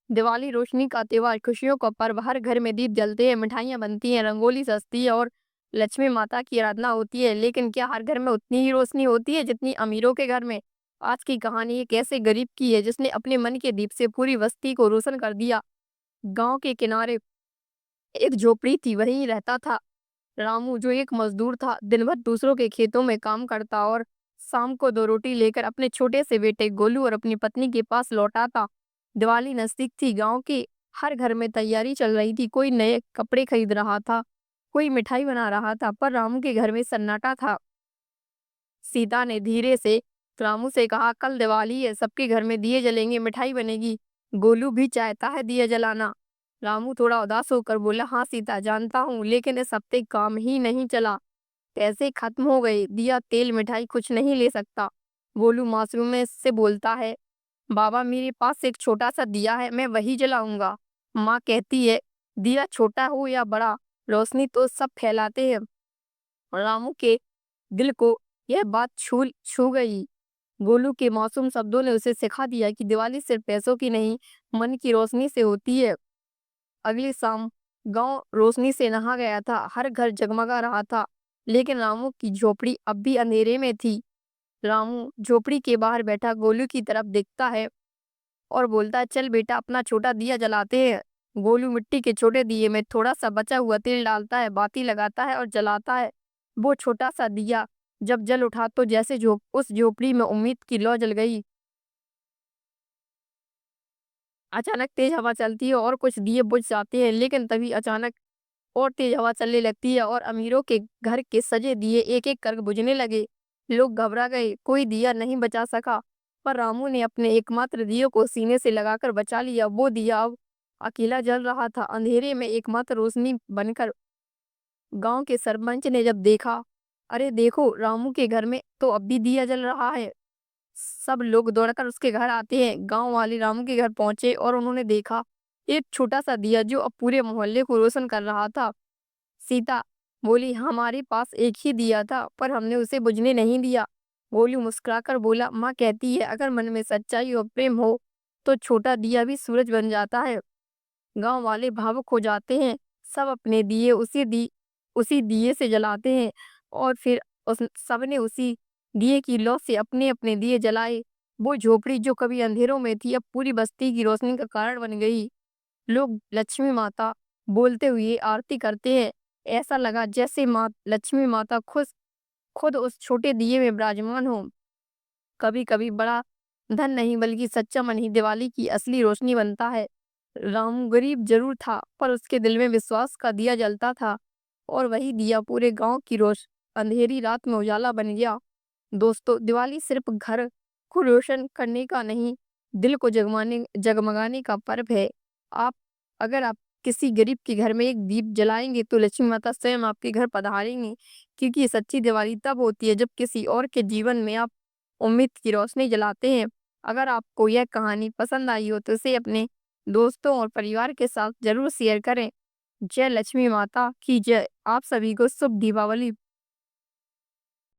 दिवाली रोशनी का त्योहार, खुशियों का पर्व। हर घर में दीप जलते हैं, मिठाइयाँ बनती हैं, रंगोली सजती है और लक्ष्मी माता की आराधना होती है। लेकिन क्या हर घर में उतनी ही रोशनी होती है जितनी अमीरों के घर में? आज की कहानी एक ऐसे गरीब की है जिसने अपने मन के दीप से पूरी बस्ती को रोशन कर दिया। गांव के किनारे एक झोपड़ी थी, वहीं रहता था रामू, जो एक मजदूर था। दिन भर दूसरों के खेतों में काम करता और शाम को दो रोटी लेकर अपने छोटे से बेटे गोलू और अपनी पत्नी के पास लौट आता। दिवाली नजदीक थी, गांव के हर घर में तैयारी चल रही थी। कोई नए कपड़े खरीद रहा था, कोई मिठाई बना रहा था, पर रामू के घर में सन्नाटा था। सीता ने धीरे से रामू से कहा, कल दिवाली है, सबके घर में दिए जलेंगे, मिठाई बनेगी। गोलू भी चाहता है दिया जलाना। रामू थोड़ा उदास होकर बोला, हाँ सीता, जानता हूँ, लेकिन इस हफ्ते काम ही नहीं चला, पैसे खत्म हो गए, दिया तेल मिठाई कुछ नहीं ले सकता। गोलू मासूम से बोलता है, बाबा मेरे पास एक छोटा सा दिया है, मैं वही जलाऊंगा। माँ कहती है, दिया छोटा हो या बड़ा, रोशनी तो सब फैलाते हैं। रामू के दिल को यह बात छू छू गई। गोलू के मासूम शब्दों ने उसे सिखा दिया कि दिवाली सिर्फ पैसों की नहीं, मन की रोशनी से होती है। अगली शाम गांव रोशनी से नहा गया था, हर घर जगमगा रहा था, लेकिन रामू की झोपड़ी अब भी अंधेरे में थी। रामू झोपड़ी के बाहर बैठा गोलू की तरफ देखता है और बोलता है, चल बेटा, अपना छोटा दिया जलाते हैं। गोलू मिट्टी के छोटे दिए में थोड़ा सा बचा हुआ तेल डालता है, बाती लगाता है और जलाता है। वो छोटा सा दिया जब जल उठा तो जैसे उस झोपड़ी में उम्मीद की लौ जल गई। अचानक तेज हवा चलती है और कुछ दिए बुझ जाते हैं, लेकिन तभी अचानक और तेज हवा चलने लगती है और अमीरों के घर के सजे दिए एक एक कर बुझने लगे। लोग घबरा गए, कोई दिया नहीं बचा सका, पर रामू ने अपने एकमात्र दियो को सीने से लगाकर बचा लिया। वो दिया अब अकेला जल रहा था, अंधेरे में एकमात्र रोशनी बनकर। गांव के सरपंच ने जब देखा, अरे देखो, रामू के घर में तो अब भी दिया जल रहा है। सब लोग दौड़कर उसके घर आते हैं। गांव वाले रामू के घर पहुंचे और उन्होंने देखा एक छोटा सा दिया जो अब पूरे मोहल्ले को रोशन कर रहा था। सीता बोली, हमारे पास एक ही दिया था, पर हमने उसे बुझने नहीं दिया। गोलू मुस्कुराकर बोला, माँ कहती है, अगर मन में सच्चाई और प्रेम हो तो छोटा दिया भी सूरज बन जाता है। गांव वाले भावुक हो जाते हैं, सब अपने दिए उसी दिए से जलाते हैं और फिर उस सबने उसी दिए की लौ से अपने अपने दिए जलाए। वो झोपड़ी जो कभी अंधेरों में थी अब पूरी बस्ती की रोशनी का कारण बन गई। लोग लक्ष्मी माता बोलते हुए आरती करते हैं। ऐसा लगा जैसे माँ लक्ष्मी माता खुद खुद उस छोटे दिए में विराजमान हो। कभी कभी बड़ा धन नहीं बल्कि सच्चा मन ही दिवाली की असली रोशनी बनता है। राम गरीब जरूर था, पर उसके दिल में विश्वास का दिया जलता था और वही दिया पूरे गांव की अंधेरी रात में उजाला बन गया। दोस्तों, दिवाली सिर्फ घर को रोशन करने का नहीं, दिल को जगमगाने का पर्व है। आप अगर आप किसी गरीब के घर में एक दीप जलाएंगे तो लक्ष्मी माता स्वयं आपके घर पधारेंगी, क्योंकि सच्ची दिवाली तब होती है जब किसी और के जीवन में आप उम्मीद की रोशनी जलाते हैं। अगर आपको यह कहानी पसंद आई हो तो इसे अपने दोस्तों और परिवार के साथ जरूर शेयर करें। जय लक्ष्मी माता की जय। आप सभी को शुभ दीपावली।